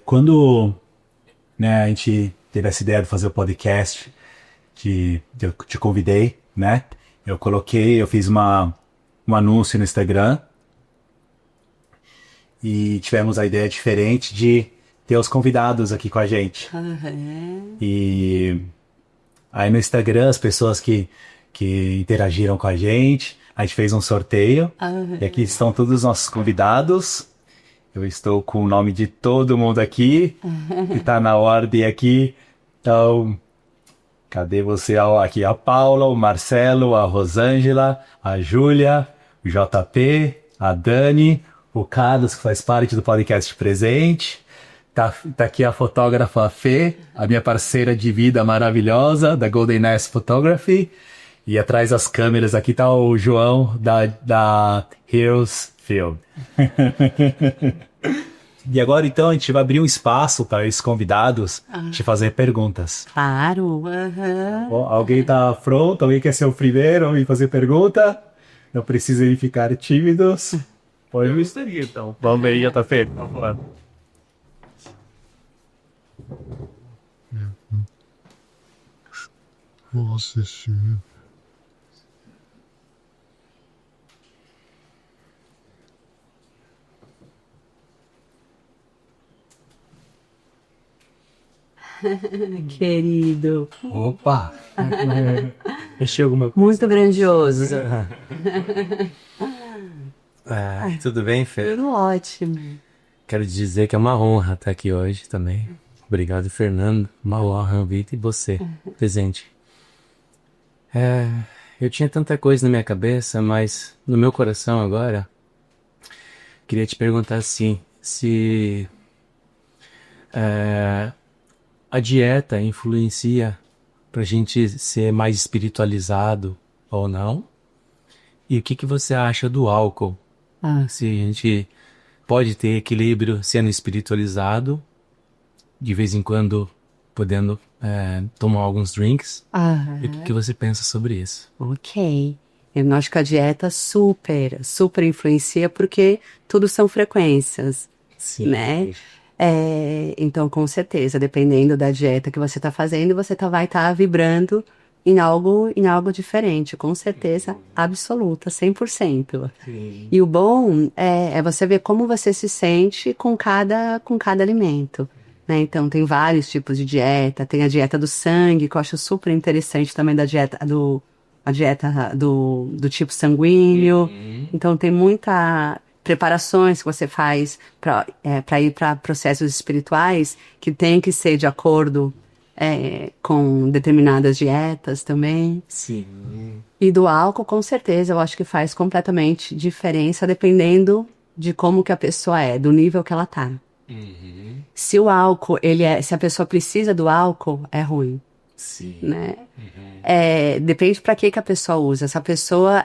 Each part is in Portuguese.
Quando, né, a gente teve essa ideia de fazer o podcast, eu te convidei, né? Eu fiz um anúncio no Instagram e tivemos a ideia diferente de ter os convidados aqui com a gente. Aham. E aí no Instagram, as pessoas que interagiram com a gente fez um sorteio. E aqui Aham. estão todos os nossos convidados. Eu estou com o nome de todo mundo aqui, que está na ordem aqui. Então, cadê você? Aqui a Paula, o Marcelo, a Rosângela, a Júlia, o JP, a Dani, o Carlos, que faz parte do podcast presente. Tá aqui a fotógrafa Fê, a minha parceira de vida maravilhosa, da Golden Nest Photography. E atrás das câmeras aqui tá o João, da Heroes Film. E agora, então, a gente vai abrir um espaço para esses convidados te fazer perguntas. Claro. Aham. Ó, alguém tá pronto? Alguém quer ser o primeiro e fazer pergunta? Não precisem ficar tímidos. Eu estaria, então. Vamos ver, já tá feito. Por favor. Vou assistir. Querido. Opa! Achei alguma coisa. Muito grandioso. Tudo bem, Fê? Tudo ótimo. Quero dizer que é uma honra estar aqui hoje também. Obrigado, Fernando. Uma honra, Vitor, e você, presente. Eu tinha tanta coisa na minha cabeça, mas no meu coração agora, queria te perguntar assim, se a dieta influencia pra gente ser mais espiritualizado ou não? E o que você acha do álcool? Se a gente pode ter equilíbrio sendo espiritualizado, de vez em quando podendo tomar alguns drinks. E o que você pensa sobre isso? Ok. Eu acho que a dieta super influencia porque tudo são frequências, Sim. né? Então, com certeza, dependendo da dieta que você está fazendo, você vai estar vibrando em algo diferente, com certeza absoluta, 100%. Sim. E o bom é você ver como você se sente com cada alimento, né? Então, tem vários tipos de dieta. Tem a dieta do sangue, que eu acho super interessante também, a dieta do tipo sanguíneo. Então, tem muita preparações que você faz para ir para processos espirituais que tem que ser de acordo com determinadas dietas também. Sim. E do álcool, com certeza, eu acho que faz completamente diferença dependendo de como que a pessoa é, do nível que ela tá. Se o álcool, se a pessoa precisa do álcool, é ruim, Sim. né? Depende pra que a pessoa usa. Se a pessoa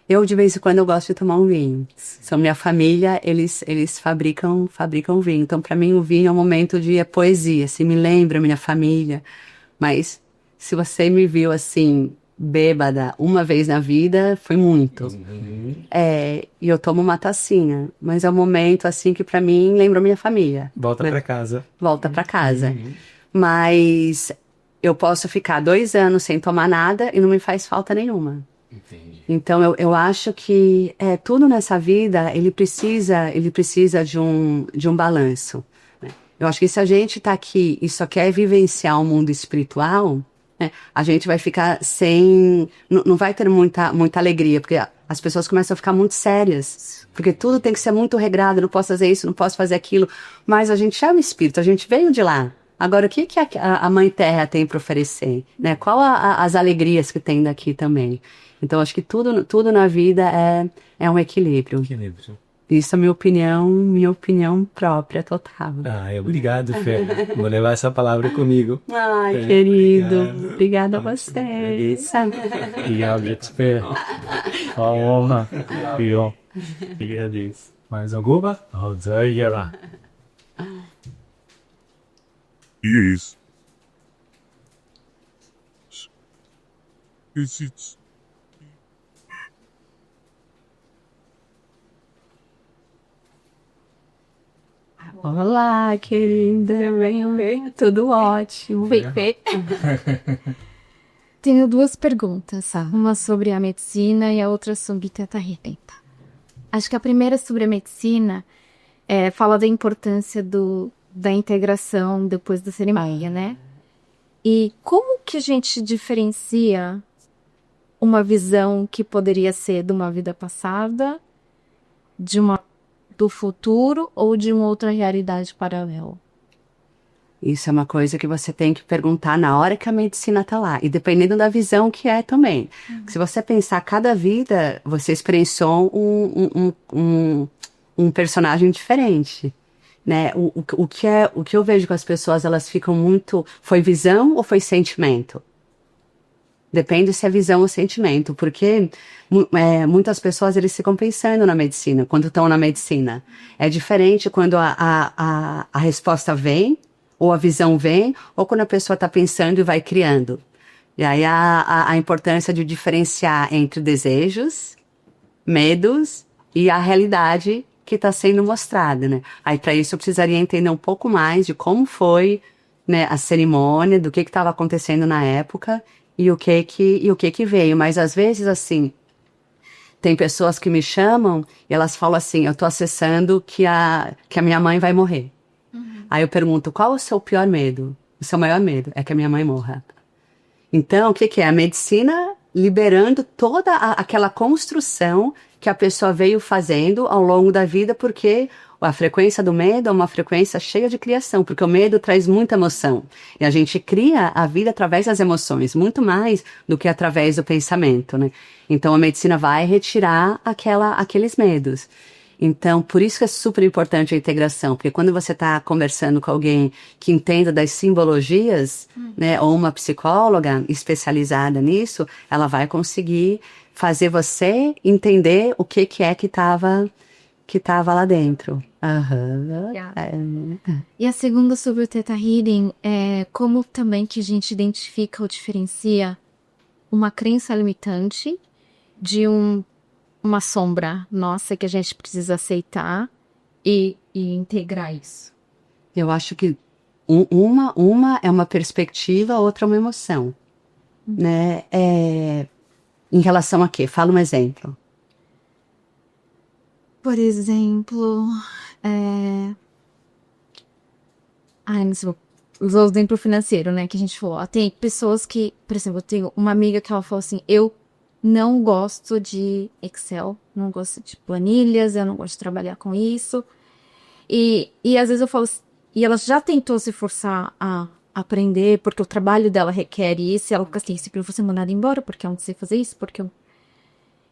eu, de vez em quando, eu gosto de tomar um vinho. São minha família, eles fabricam vinho. Então, pra mim, o vinho é um momento de poesia, assim, me lembra minha família. Mas, se você me viu, assim, bêbada uma vez na vida, foi muito. E eu tomo uma tacinha. Mas é um momento, assim, que pra mim lembra minha família. Volta né? pra casa. Volta pra casa. Mas eu posso ficar 2 anos sem tomar nada e não me faz falta nenhuma. Entendi. Então eu acho que tudo nessa vida ele precisa de um balanço, né? Eu acho que se a gente está aqui e só quer vivenciar o mundo espiritual, né, a gente vai ficar não vai ter muita alegria, porque as pessoas começam a ficar muito sérias, porque tudo tem que ser muito regrado, não posso fazer isso, não posso fazer aquilo, mas a gente é um espírito, a gente veio de lá. Agora, o que a Mãe Terra tem para oferecer, né? Qual as alegrias que tem daqui também? Então, acho que tudo na vida é um equilíbrio. Equilíbrio. Isso é minha opinião própria, total. Obrigado, Fê. Vou levar essa palavra comigo. Ai, querido. Obrigado. Obrigada a vocês. Obrigado, Fê. Uma honra. Obrigado. Mais alguma? Rosângela. Yes. Is it? Olá, querida. Bem, tudo ótimo. Tenho duas perguntas, uma sobre a medicina e a outra sobre Theta Healing. Acho que a primeira sobre a medicina fala da importância da integração depois da cerimônia, né? E como que a gente diferencia uma visão que poderia ser de uma vida passada, do futuro ou de uma outra realidade paralela? Isso é uma coisa que você tem que perguntar na hora que a medicina tá lá. E dependendo da visão que é também. Se você pensar, cada vida, você experienciou um personagem diferente. Né? O que eu vejo com as pessoas, elas ficam muito... Foi visão ou foi sentimento? Depende se é visão ou sentimento. Porque muitas pessoas, eles ficam pensando na medicina, quando estão na medicina. É diferente quando a resposta vem, ou a visão vem, ou quando a pessoa está pensando e vai criando. E aí a importância de diferenciar entre desejos, medos e a realidade que está sendo mostrada, né? Aí para isso eu precisaria entender um pouco mais de como foi, né, a cerimônia, do que estava acontecendo na época e o que veio. Mas às vezes, assim, tem pessoas que me chamam e elas falam assim, eu estou acessando que a minha mãe vai morrer. Aí eu pergunto, qual o seu pior medo? O seu maior medo é que a minha mãe morra. Então, o que é? A medicina liberando toda aquela construção que a pessoa veio fazendo ao longo da vida, porque a frequência do medo é uma frequência cheia de criação, porque o medo traz muita emoção. E a gente cria a vida através das emoções, muito mais do que através do pensamento, né? Então, a medicina vai retirar aqueles medos. Então, por isso que é super importante a integração, porque quando você está conversando com alguém que entenda das simbologias, né, ou uma psicóloga especializada nisso, ela vai conseguir fazer você entender o que é que estava lá dentro. E a segunda sobre o Theta Healing é como também que a gente identifica ou diferencia uma crença limitante de uma sombra nossa que a gente precisa aceitar e integrar isso. Eu acho que uma é uma perspectiva, outra é uma emoção. Né? Em relação a quê? Fala um exemplo. Por exemplo, não sei, usou o exemplo financeiro, né, que a gente falou. Tem pessoas que, por exemplo, eu tenho uma amiga que ela falou assim, eu não gosto de Excel, não gosto de planilhas, eu não gosto de trabalhar com isso. E às vezes eu falo, e ela já tentou se forçar a aprender, porque o trabalho dela requer isso, e ela fica assim, se eu vou ser mandada embora, porque eu não sei fazer isso, porque eu...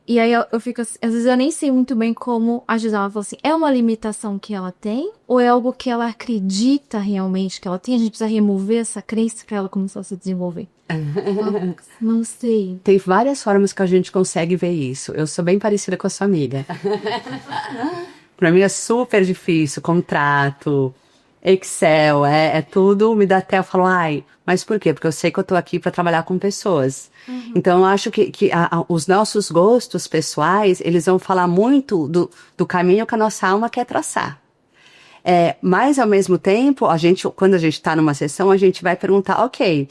E aí eu fico assim, às vezes eu nem sei muito bem como ajudar. Ela fala assim, é uma limitação que ela tem? Ou é algo que ela acredita realmente que ela tem? A gente precisa remover essa crença para ela começar a se desenvolver. Não sei. Tem várias formas que a gente consegue ver isso. Eu sou bem parecida com a sua amiga. Para mim é super difícil, contrato, Excel, é tudo, me dá até, eu falo, mas por quê? Porque eu sei que eu tô aqui para trabalhar com pessoas. Então eu acho que os nossos gostos pessoais, eles vão falar muito do caminho que a nossa alma quer traçar. Mas ao mesmo tempo, quando a gente está numa sessão, a gente vai perguntar, ok,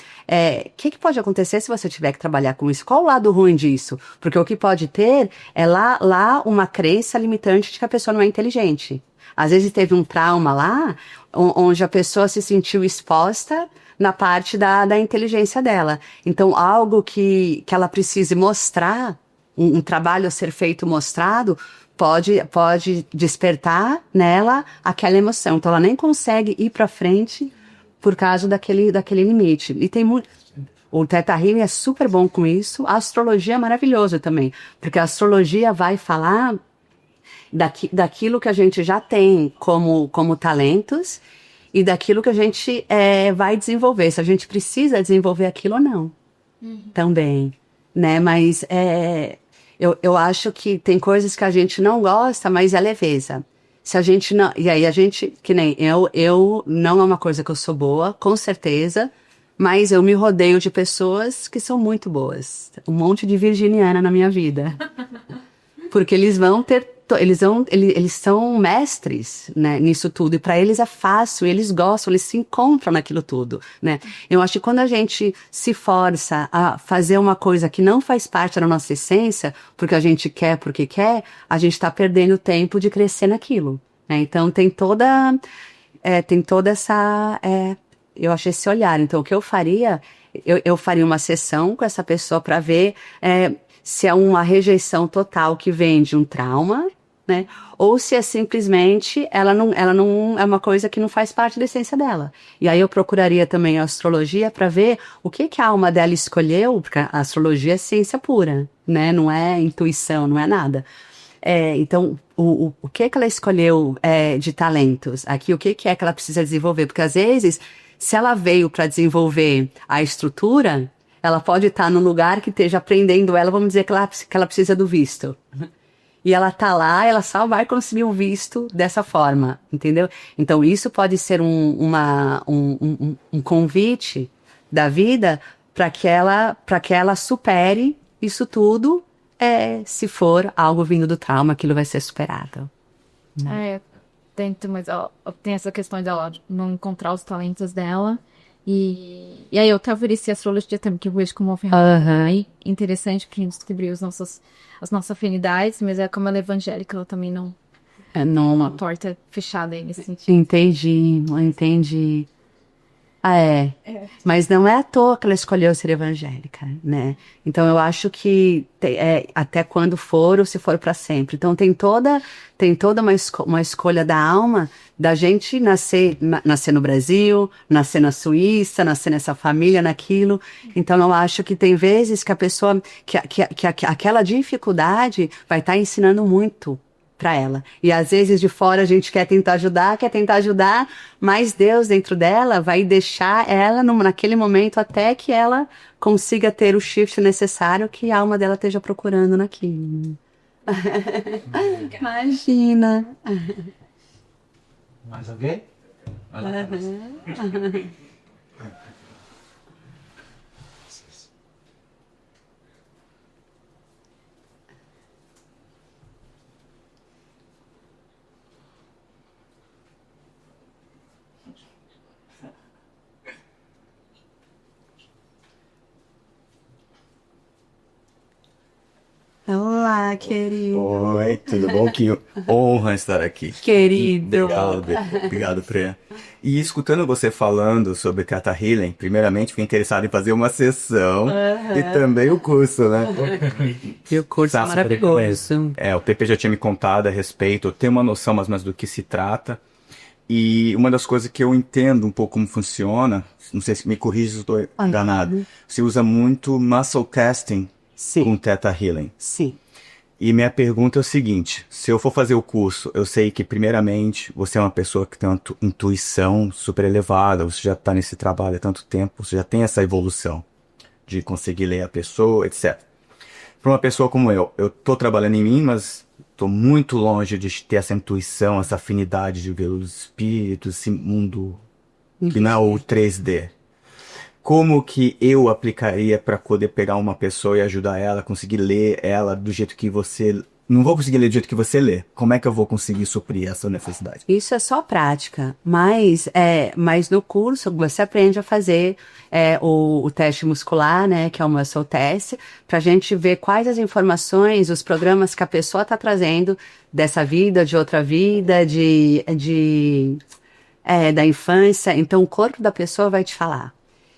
o que pode acontecer se você tiver que trabalhar com isso? Qual o lado ruim disso? Porque o que pode ter é lá uma crença limitante de que a pessoa não é inteligente. Às vezes teve um trauma lá, onde a pessoa se sentiu exposta na parte da inteligência dela. Então, algo que ela precise mostrar, um trabalho a ser feito mostrado, pode despertar nela aquela emoção. Então, ela nem consegue ir para frente por causa daquele limite. E tem muito... O Theta Healing é super bom com isso. A astrologia é maravilhosa também, porque a astrologia vai falar daquilo que a gente já tem como talentos e daquilo que a gente vai desenvolver, se a gente precisa desenvolver aquilo ou não. Também, né? Mas eu acho que tem coisas que a gente não gosta, mas é leveza. Se a gente não... E aí a gente, que nem eu não é uma coisa que eu sou boa, com certeza, mas eu me rodeio de pessoas que são muito boas. Um monte de virginiana na minha vida. Porque eles vão ter eles são mestres, né, nisso tudo, e para eles é fácil, eles gostam, eles se encontram naquilo tudo, né. Eu acho que quando a gente se força a fazer uma coisa que não faz parte da nossa essência, porque a gente quer, porque quer, a gente está perdendo tempo de crescer naquilo, né. Então tem toda essa, eu acho, esse olhar. Então o que eu faria, eu faria uma sessão com essa pessoa para ver se é uma rejeição total que vem de um trauma, né? Ou se é simplesmente ela não é uma coisa que não faz parte da essência dela. E aí eu procuraria também a astrologia para ver o que a alma dela escolheu, porque a astrologia é ciência pura, né? Não é intuição, não é nada. Então, o que ela escolheu de talentos? Aqui, o que é que ela precisa desenvolver? Porque às vezes, se ela veio para desenvolver a estrutura, ela pode estar num lugar que esteja aprendendo ela, vamos dizer que ela precisa do visto. E ela tá lá, ela só vai conseguir um visto dessa forma, entendeu? Então isso pode ser um convite da vida para que ela supere isso tudo, se for algo vindo do trauma, aquilo vai ser superado. Tem essa questão dela não encontrar os talentos dela. E aí eu até ofereci a astrologia também, que eu vejo como uma ferramenta interessante pra gente descobrir as nossas afinidades, mas como ela é evangélica, ela também não... uma porta fechada aí nesse sentido. Entendi. Mas não é à toa que ela escolheu ser evangélica, né? Então eu acho que até quando for ou se for para sempre. Então tem toda uma escolha da alma da gente nascer no Brasil, nascer na Suíça, nascer nessa família, naquilo. Então eu acho que tem vezes que a pessoa, que aquela dificuldade vai estar ensinando muito para ela. E às vezes de fora a gente quer tentar ajudar, mas Deus dentro dela vai deixar ela naquele momento até que ela consiga ter o shift necessário que a alma dela esteja procurando naquilo. Imagina. Mais alguém? Olá, querido. Oi, tudo bom? Que honra estar aqui. Querido. Obrigado, Freya. E escutando você falando sobre Theta Healing, primeiramente fiquei interessado em fazer uma sessão e também o curso, né? E o curso é maravilhoso. O PP já tinha me contado a respeito, eu tenho uma noção mais ou menos do que se trata. E uma das coisas que eu entendo um pouco como funciona, não sei se me corrija se eu estou enganado, você usa muito muscle testing. Sim. Com Theta Healing. Sim. E minha pergunta é o seguinte, se eu for fazer o curso, eu sei que primeiramente você é uma pessoa que tem uma intuição super elevada, você já está nesse trabalho há tanto tempo, você já tem essa evolução de conseguir ler a pessoa, etc. Para uma pessoa como eu estou trabalhando em mim, mas estou muito longe de ter essa intuição, essa afinidade de ver os espíritos, esse mundo que não é o 3D. Como que eu aplicaria para poder pegar uma pessoa e ajudar ela, conseguir ler ela do jeito que você... Não vou conseguir ler do jeito que você lê. Como é que eu vou conseguir suprir essa necessidade? Isso é só prática, mas no curso você aprende a fazer o teste muscular, né, que é o muscle test, pra gente ver quais as informações, os programas que a pessoa tá trazendo dessa vida, de outra vida, da infância. Então o corpo da pessoa vai te falar.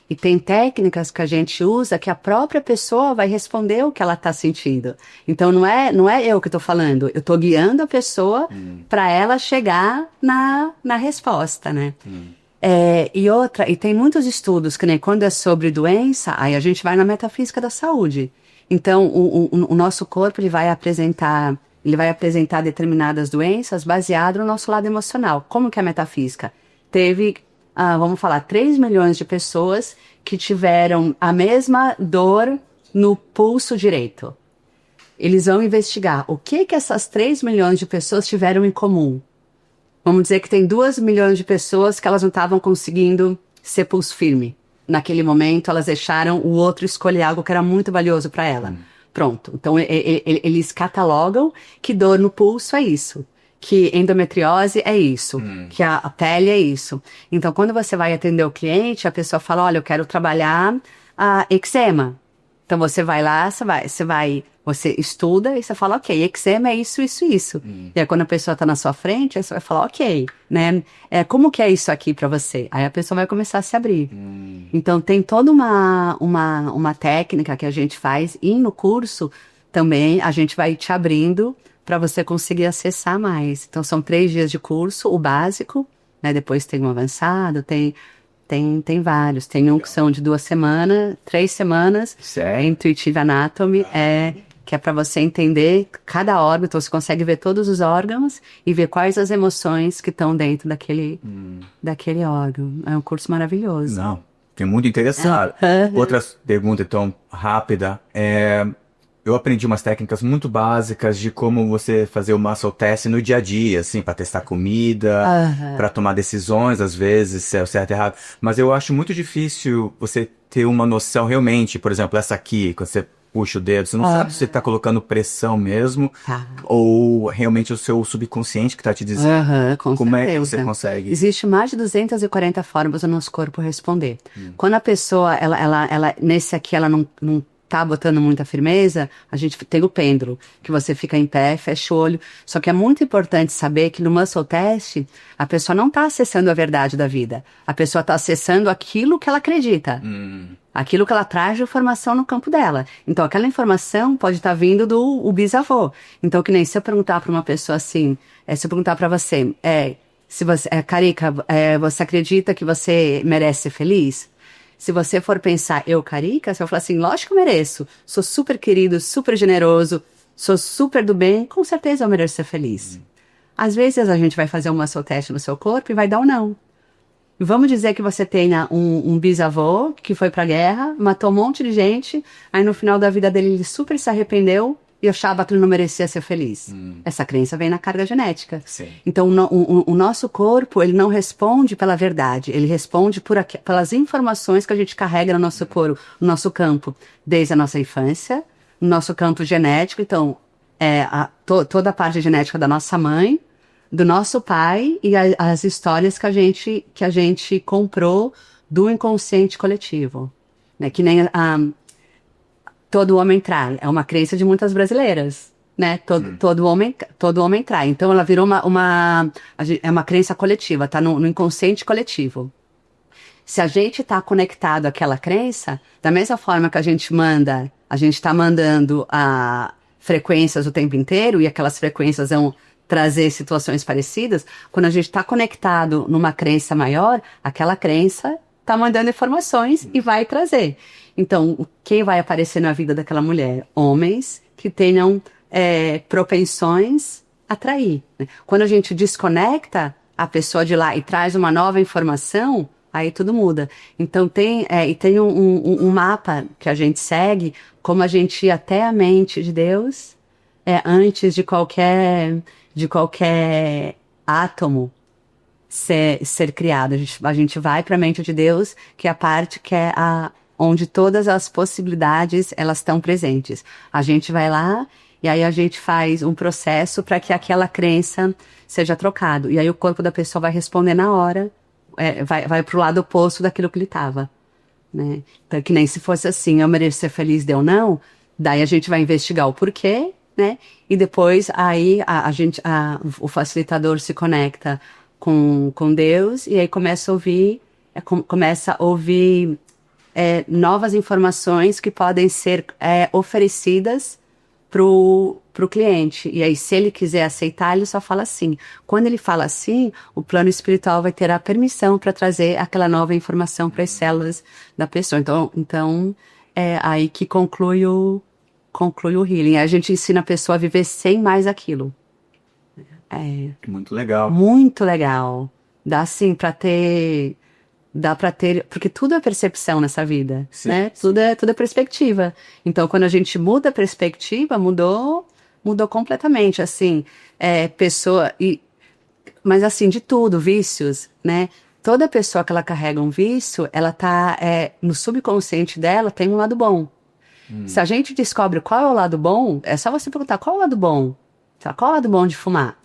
E tem técnicas que a gente usa que a própria pessoa vai responder o que ela está sentindo. Então não é eu que estou falando, eu estou guiando a pessoa para ela chegar na resposta, né? E tem muitos estudos que nem quando é sobre doença, aí a gente vai na metafísica da saúde. Então o nosso corpo ele vai apresentar determinadas doenças baseado no nosso lado emocional. Como que é a metafísica? Teve vamos falar, 3 milhões de pessoas que tiveram a mesma dor no pulso direito. Eles vão investigar o que essas 3 milhões de pessoas tiveram em comum. Vamos dizer que tem 2 milhões de pessoas que elas não estavam conseguindo ser pulso firme. Naquele momento, elas deixaram o outro escolher algo que era muito valioso para ela. Pronto. Então, eles catalogam que dor no pulso é isso. Que endometriose é isso. Que a pele é isso. Então, quando você vai atender o cliente, a pessoa fala, olha, eu quero trabalhar a eczema. Então, você vai lá, você estuda e você fala, ok, eczema é isso, isso, isso. E aí, quando a pessoa tá na sua frente, aí você vai falar, ok, né? Como que é isso aqui pra você? Aí a pessoa vai começar a se abrir. Então, tem toda uma técnica que a gente faz e no curso também a gente vai te abrindo para você conseguir acessar mais. Então, são 3 dias de curso, o básico, né? Depois tem um avançado, tem vários. Tem um que são de 2 semanas, 3 semanas. Certo. Intuitive Anatomy, que é para você entender cada órgão. Então, você consegue ver todos os órgãos e ver quais as emoções que estão dentro daquele órgão. É um curso maravilhoso. Não, fiquei muito interessado. Outra pergunta, então, rápida. Eu aprendi umas técnicas muito básicas de como você fazer o muscle test no dia a dia, assim, para testar comida, para tomar decisões, às vezes, se é o certo ou errado. Mas eu acho muito difícil você ter uma noção realmente, por exemplo, essa aqui, quando você puxa o dedo, você não sabe se você tá colocando pressão mesmo, ou realmente o seu subconsciente que tá te dizendo. Com Como é que certeza. você consegue? Existe mais de 240 formas do nosso corpo responder. Quando a pessoa, nesse aqui, ela não tá botando muita firmeza, a gente tem o pêndulo, que você fica em pé, fecha o olho. Só que é muito importante saber que no muscle test, a pessoa não tá acessando a verdade da vida. A pessoa tá acessando aquilo que ela acredita. Aquilo que ela traz de informação no campo dela. Então, aquela informação pode estar vindo do bisavô. Então, que nem se eu perguntar para uma pessoa assim, se eu perguntar para você, se você, Carica, você acredita que você merece ser feliz? Se você for pensar, eu, Carica, você vai falar assim, lógico que eu mereço. Sou super querido, super generoso, sou super do bem, com certeza eu mereço ser feliz. Às vezes a gente vai fazer um muscle test no seu corpo e vai dar um não. Vamos dizer que você tenha um bisavô que foi pra guerra, matou um monte de gente, aí no final da vida dele ele super se arrependeu e achava que ele não merecia ser feliz. Essa crença vem na carga genética. Sim. Então o nosso corpo, ele não responde pela verdade, ele responde pelas informações que a gente carrega no nosso corpo, no nosso campo, desde a nossa infância, no nosso campo genético. Então, toda a parte genética da nossa mãe, do nosso pai e as histórias que a gente comprou do inconsciente coletivo. Né? Que nem todo homem trai. É uma crença de muitas brasileiras. Né? Todo homem trai. Então ela virou é uma crença coletiva, tá no inconsciente coletivo. Se a gente tá conectado àquela crença, da mesma forma que a gente tá mandando frequências o tempo inteiro, e aquelas frequências vão trazer situações parecidas, quando a gente está conectado numa crença maior, aquela crença está mandando informações e vai trazer. Então, quem vai aparecer na vida daquela mulher? Homens que tenham propensões a trair. Né? Quando a gente desconecta a pessoa de lá e traz uma nova informação, aí tudo muda. Então, tem um mapa que a gente segue, como a gente ir até a mente de Deus, antes de qualquer átomo ser criado. A gente vai para a mente de Deus, que é a parte que é onde todas as possibilidades elas estão presentes. A gente vai lá e aí a gente faz um processo para que aquela crença seja trocado. E aí o corpo da pessoa vai responder na hora, vai para o lado oposto daquilo que ele estava. Né? Então, que nem se fosse assim, eu mereço ser feliz, deu não, daí a gente vai investigar o porquê, né? E depois aí o facilitador se conecta com Deus e aí começa a ouvir novas informações que podem ser oferecidas pro cliente. E aí, se ele quiser aceitar, ele só fala sim. Quando ele fala sim, o plano espiritual vai ter a permissão para trazer aquela nova informação para as células da pessoa. Então é aí que conclui o healing. A gente ensina a pessoa a viver sem mais aquilo. Muito legal. Muito legal. Dá assim dá pra ter, porque tudo é percepção nessa vida, Sim, né? sim. Tudo é perspectiva. Então, quando a gente muda a perspectiva, mudou completamente, assim, mas assim, de tudo, vícios, né? Toda pessoa que ela carrega um vício, ela tá, no subconsciente dela tem um lado bom. Se a gente descobre qual é o lado bom, é só você perguntar qual é o lado bom. Qual é o lado bom de fumar?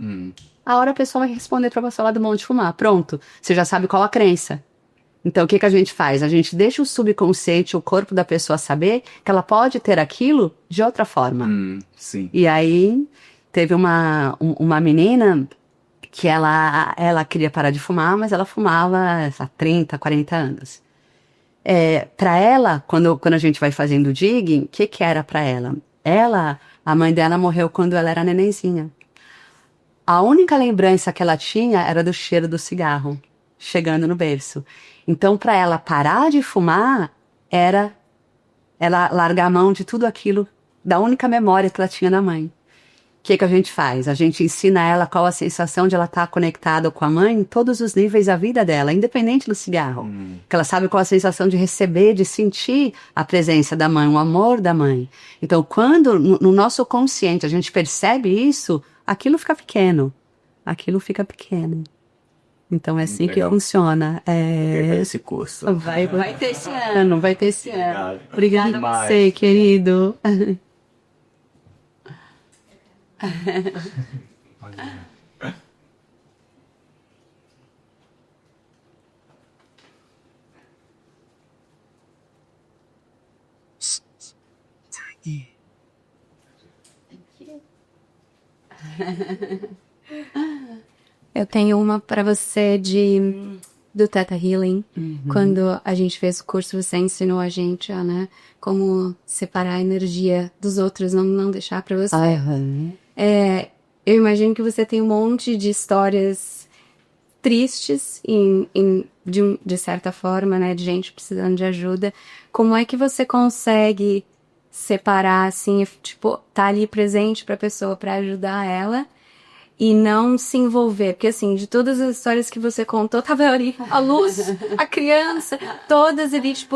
A hora a pessoa vai responder pra você o lado bom de fumar. Pronto, você já sabe qual a crença. Então, o que a gente faz? A gente deixa o subconsciente, o corpo da pessoa saber que ela pode ter aquilo de outra forma. Sim. E aí, teve uma menina que ela queria parar de fumar, mas ela fumava há 30, 40 anos. Para ela, quando a gente vai fazendo o digging, o que era para ela? A mãe dela morreu quando ela era nenenzinha. A única lembrança que ela tinha era do cheiro do cigarro, chegando no berço. Então, para ela parar de fumar, era ela largar a mão de tudo aquilo, da única memória que ela tinha da mãe. O que a gente faz? A gente ensina ela qual a sensação de ela estar conectada com a mãe em todos os níveis da vida dela, independente do cigarro. Que ela sabe qual a sensação de receber, de sentir a presença da mãe, o amor da mãe. Então, quando no nosso consciente a gente percebe isso, aquilo fica pequeno. Aquilo fica pequeno. Então, é assim que funciona. Esse curso. Vai ter esse ano, vai ter esse ano. Obrigada a Demais. você, querido. Eu tenho uma para você do Theta Healing. Quando a gente fez o curso, você ensinou a gente a, né, como separar a energia dos outros, não deixar para você. Eu imagino que você tem um monte de histórias tristes, de certa forma, né, de gente precisando de ajuda. Como é que você consegue separar, assim, tipo, tá ali presente pra pessoa, pra ajudar ela, e não se envolver? Porque, assim, de todas as histórias que você contou, tava ali a luz, a criança, todas ali, tipo,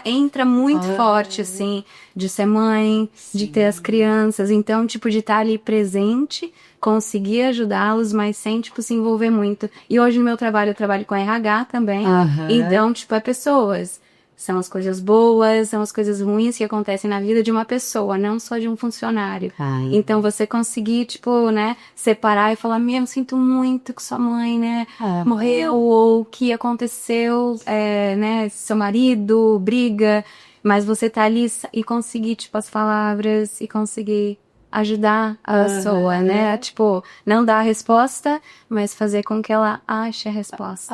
entra muito forte, assim, de ser mãe, de ter as crianças. Então, tipo, de estar ali presente, conseguir ajudá-los, mas sem, tipo, se envolver muito. E hoje no meu trabalho, eu trabalho com RH também. Então, tipo, é pessoas. São as coisas boas, são as coisas ruins que acontecem na vida de uma pessoa, não só de um funcionário. Então, você conseguir, tipo, né, separar e falar, eu sinto muito que sua mãe, né, morreu, ou que aconteceu, né, seu marido briga, mas você tá ali e conseguir, tipo, as palavras e conseguir ajudar a pessoa, né, tipo, não dar a resposta, mas fazer com que ela ache a resposta.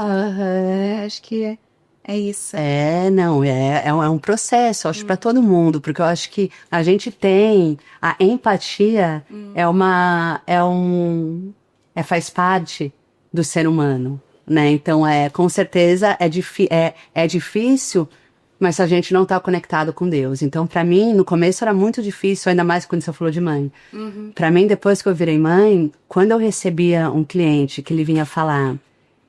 Acho que é isso. É um processo, acho, para todo mundo, porque eu acho que a gente tem a empatia, faz parte do ser humano, né? Então, com certeza é difícil, mas a gente não tá conectado com Deus. Então, para mim, no começo era muito difícil, ainda mais quando você falou de mãe. Para mim, depois que eu virei mãe, quando eu recebia um cliente que ele vinha falar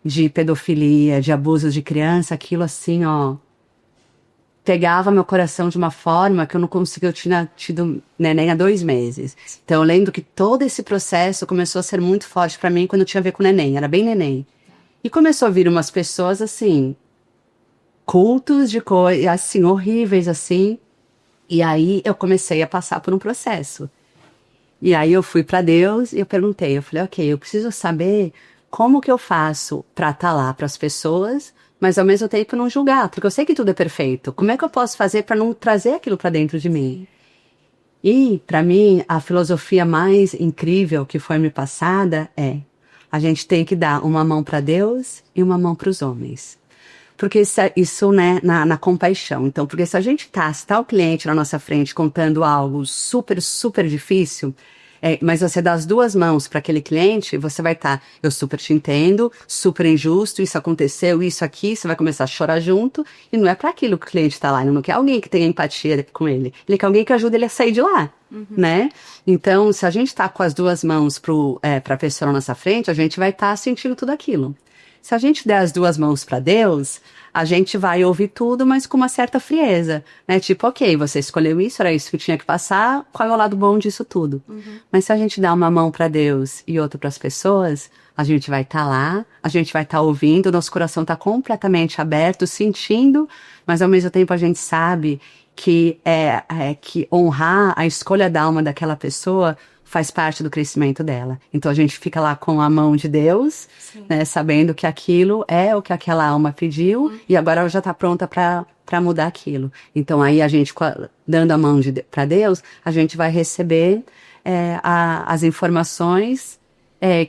de pedofilia, de abusos de criança, aquilo assim, ó, pegava meu coração de uma forma que eu não conseguia. Eu tinha tido neném há 2 meses. Então eu lembro que todo esse processo começou a ser muito forte pra mim quando tinha a ver com neném, era bem neném. E começou a vir umas pessoas assim, cultos de coisas, assim, horríveis, assim. E aí eu comecei a passar por um processo. E aí eu fui pra Deus e eu perguntei, eu falei, ok, eu preciso saber como que eu faço pra estar lá pras pessoas, mas ao mesmo tempo não julgar, porque eu sei que tudo é perfeito. Como é que eu posso fazer pra não trazer aquilo pra dentro de mim? E, pra mim, a filosofia mais incrível que foi me passada é: a gente tem que dar uma mão pra Deus e uma mão pros homens. Porque isso, né, na compaixão. Então, porque se tá o cliente na nossa frente contando algo super, super difícil, mas você dá as 2 mãos para aquele cliente, você vai estar, eu super te entendo, super injusto, isso aconteceu, isso aqui, você vai começar a chorar junto, e não é para aquilo que o cliente está lá, ele não quer alguém que tenha empatia com ele quer alguém que ajude ele a sair de lá, né? Então, se a gente tá com as 2 mãos para a pessoa na nossa frente, a gente vai estar sentindo tudo aquilo. Se a gente der as 2 mãos para Deus, a gente vai ouvir tudo, mas com uma certa frieza, né? Tipo, ok, você escolheu isso, era isso que tinha que passar, qual é o lado bom disso tudo? Mas se a gente dá uma mão para Deus e outra para as pessoas, a gente vai estar lá, a gente vai estar ouvindo, nosso coração está completamente aberto, sentindo, mas ao mesmo tempo a gente sabe que honrar a escolha da alma daquela pessoa faz parte do crescimento dela. Então a gente fica lá com a mão de Deus, né, sabendo que aquilo é o que aquela alma pediu e agora ela já está pronta para mudar aquilo. Então aí a gente, dando a mão para Deus, a gente vai receber as informações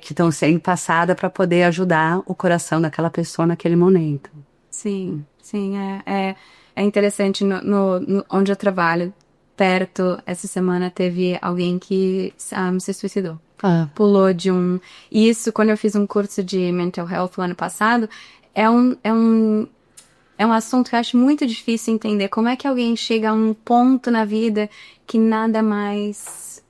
que estão sendo passadas para poder ajudar o coração daquela pessoa naquele momento. Sim, é interessante onde eu trabalho. Perto, essa semana teve alguém que se suicidou. Pulou de um... Isso, quando eu fiz um curso de mental health o ano passado, é um assunto que eu acho muito difícil entender. Como é que alguém chega a um ponto na vida que nada mais...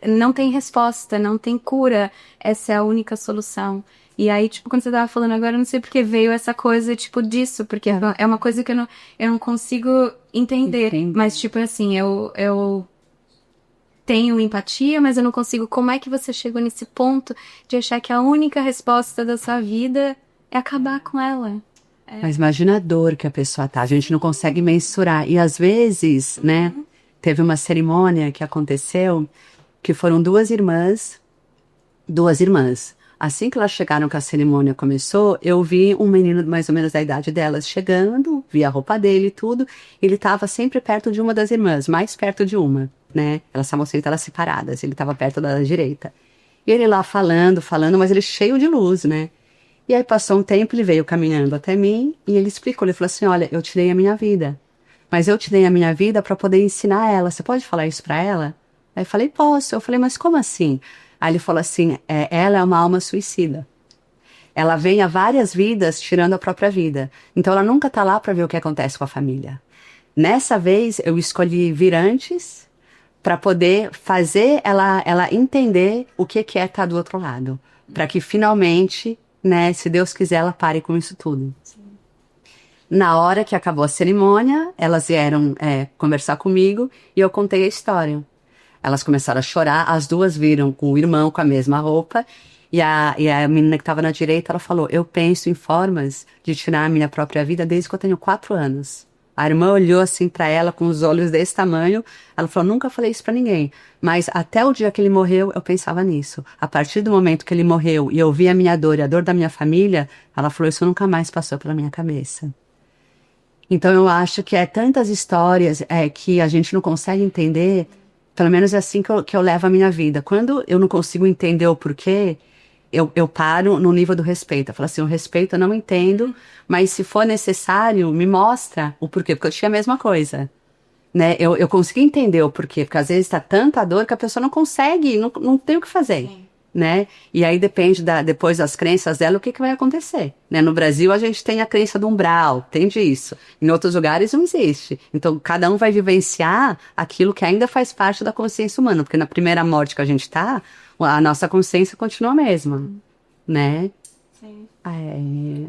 Não tem resposta, não tem cura. Essa é a única solução. E aí, tipo, quando você tava falando agora, eu não sei porque veio essa coisa, tipo, disso. Porque é uma coisa que eu não consigo entender. Mas, tipo, assim, eu tenho empatia, mas eu não consigo... Como é que você chegou nesse ponto de achar que a única resposta da sua vida é acabar com ela? Mas imagina a dor que a pessoa tá. A gente não consegue mensurar. E, às vezes, né, teve uma cerimônia que aconteceu que foram duas irmãs. Assim que elas chegaram, que a cerimônia começou, eu vi um menino mais ou menos da idade delas chegando, vi a roupa dele e tudo. Ele estava sempre perto de uma das irmãs, mais perto de uma, né? Elas estavam sentadas separadas, ele estava perto da direita. E ele lá falando, mas ele cheio de luz, né? E aí passou um tempo, ele veio caminhando até mim e ele explicou, ele falou assim, olha, eu tirei a minha vida, mas eu tirei a minha vida para poder ensinar ela. Você pode falar isso para ela? Aí eu falei, posso. Eu falei, mas como assim? Aí ele falou assim, ela é uma alma suicida. Ela vem há várias vidas tirando a própria vida. Então ela nunca tá lá para ver o que acontece com a família. Nessa vez eu escolhi vir antes para poder fazer ela entender o que é estar do outro lado. Para que finalmente, né, se Deus quiser, ela pare com isso tudo. Sim. Na hora que acabou a cerimônia, elas vieram conversar comigo e eu contei a história. Elas começaram a chorar, as duas viram com o irmão com a mesma roupa, e a menina que estava na direita, ela falou, eu penso em formas de tirar a minha própria vida desde que eu tenho 4 anos. A irmã olhou assim para ela com os olhos desse tamanho, ela falou, nunca falei isso para ninguém, mas até o dia que ele morreu, eu pensava nisso. A partir do momento que ele morreu e eu vi a minha dor e a dor da minha família, ela falou, isso nunca mais passou pela minha cabeça. Então eu acho que tantas histórias que a gente não consegue entender. Pelo menos é assim que eu levo a minha vida. Quando eu não consigo entender o porquê, eu paro no nível do respeito. Eu falo assim, o respeito eu não entendo, mas se for necessário, me mostra o porquê. Porque eu tinha a mesma coisa. Né? Eu consegui entender o porquê, porque às vezes está tanta dor que a pessoa não consegue, não tem o que fazer. Sim. Né? E aí depende depois das crenças dela, o que vai acontecer. Né? No Brasil a gente tem a crença do umbral, tem disso. Em outros lugares não existe. Então cada um vai vivenciar aquilo que ainda faz parte da consciência humana, porque na primeira morte que a gente tá, a nossa consciência continua a mesma. Né? Sim. Ai.